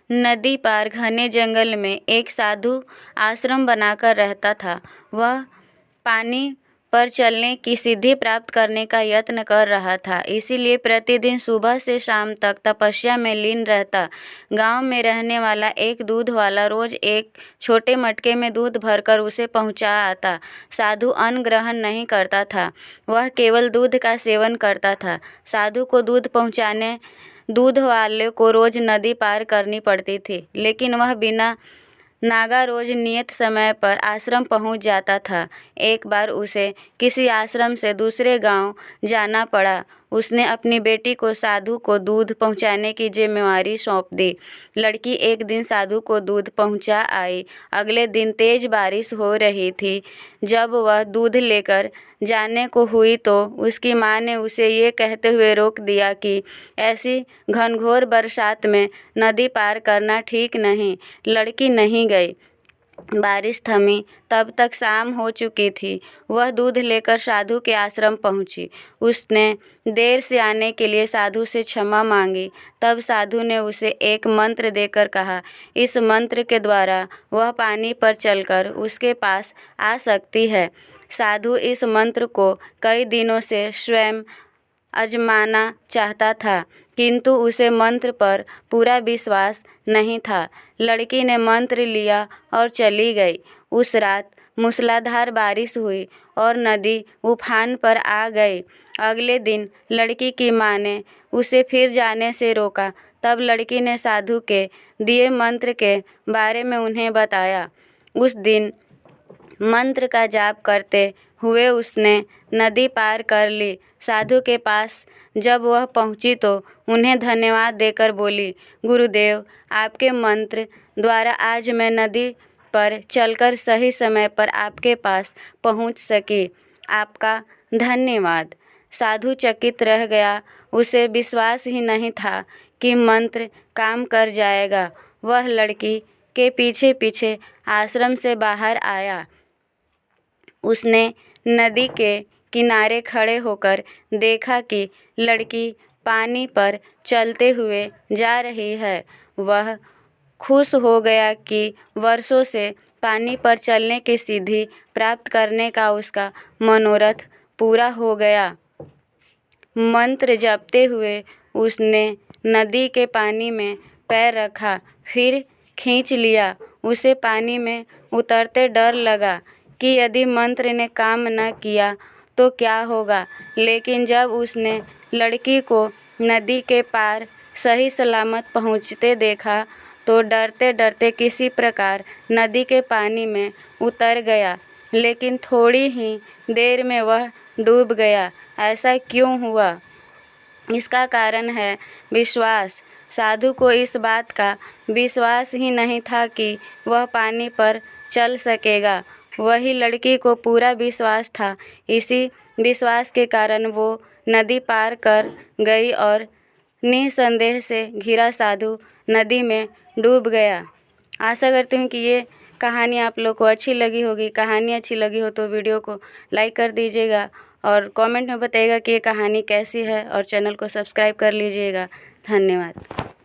नदी पार घने जंगल में एक साधु आश्रम बनाकर रहता था। वह पानी पर चलने की सिद्धि प्राप्त करने का यत्न कर रहा था, इसीलिए प्रतिदिन सुबह से शाम तक तपस्या में लीन रहता। गांव में रहने वाला एक दूध वाला रोज एक छोटे मटके में दूध भरकर उसे पहुंचा आता। साधु अन्न ग्रहण नहीं करता था, वह केवल दूध का सेवन करता था। साधु को दूध पहुंचाने दूध वाले को रोज नदी पार करनी पड़ती थी, लेकिन वह बिना नागा रोज नियत समय पर आश्रम पहुंच जाता था। एक बार उसे किसी आश्रम से दूसरे गांव जाना पड़ा। उसने अपनी बेटी को साधु को दूध पहुंचाने की जिम्मेवारी सौंप दी। लड़की एक दिन साधु को दूध पहुंचा आई। अगले दिन तेज बारिश हो रही थी। जब वह दूध लेकर जाने को हुई तो उसकी माँ ने उसे ये कहते हुए रोक दिया कि ऐसी घनघोर बरसात में नदी पार करना ठीक नहीं। लड़की नहीं गई। बारिश थमी तब तक शाम हो चुकी थी। वह दूध लेकर साधु के आश्रम पहुंची। उसने देर से आने के लिए साधु से क्षमा मांगी। तब साधु ने उसे एक मंत्र देकर कहा, इस मंत्र के द्वारा वह पानी पर चलकर उसके पास आ सकती है। साधु इस मंत्र को कई दिनों से स्वयं आजमाना चाहता था, किंतु उसे मंत्र पर पूरा विश्वास नहीं था। लड़की ने मंत्र लिया और चली गई। उस रात मूसलाधार बारिश हुई और नदी उफान पर आ गई। अगले दिन लड़की की माँ ने उसे फिर जाने से रोका। तब लड़की ने साधु के दिए मंत्र के बारे में उन्हें बताया। उस दिन मंत्र का जाप करते हुए उसने नदी पार कर ली। साधु के पास जब वह पहुंची तो उन्हें धन्यवाद देकर बोली, गुरुदेव, आपके मंत्र द्वारा आज मैं नदी पर चलकर सही समय पर आपके पास पहुंच सकी। आपका धन्यवाद। साधु चकित रह गया। उसे विश्वास ही नहीं था कि मंत्र काम कर जाएगा। वह लड़की के पीछे पीछे आश्रम से बाहर आया। उसने नदी के किनारे खड़े होकर देखा कि लड़की पानी पर चलते हुए जा रही है। वह खुश हो गया कि वर्षों से पानी पर चलने की सिद्धि प्राप्त करने का उसका मनोरथ पूरा हो गया। मंत्र जपते हुए उसने नदी के पानी में पैर रखा, फिर खींच लिया। उसे पानी में उतरते डर लगा कि यदि मंत्र ने काम न किया तो क्या होगा, लेकिन जब उसने लड़की को नदी के पार सही सलामत पहुंचते देखा तो डरते डरते किसी प्रकार नदी के पानी में उतर गया, लेकिन थोड़ी ही देर में वह डूब गया। ऐसा क्यों हुआ? इसका कारण है विश्वास। साधु को इस बात का विश्वास ही नहीं था कि वह पानी पर चल सकेगा। वही लड़की को पूरा विश्वास था। इसी विश्वास के कारण वो नदी पार कर गई और निसंदेह से घिरा साधु नदी में डूब गया। आशा करती हूँ कि ये कहानी आप लोग को अच्छी लगी होगी। कहानी अच्छी लगी हो तो वीडियो को लाइक कर दीजिएगा और कमेंट में बताइएगा कि ये कहानी कैसी है और चैनल को सब्सक्राइब कर लीजिएगा। धन्यवाद।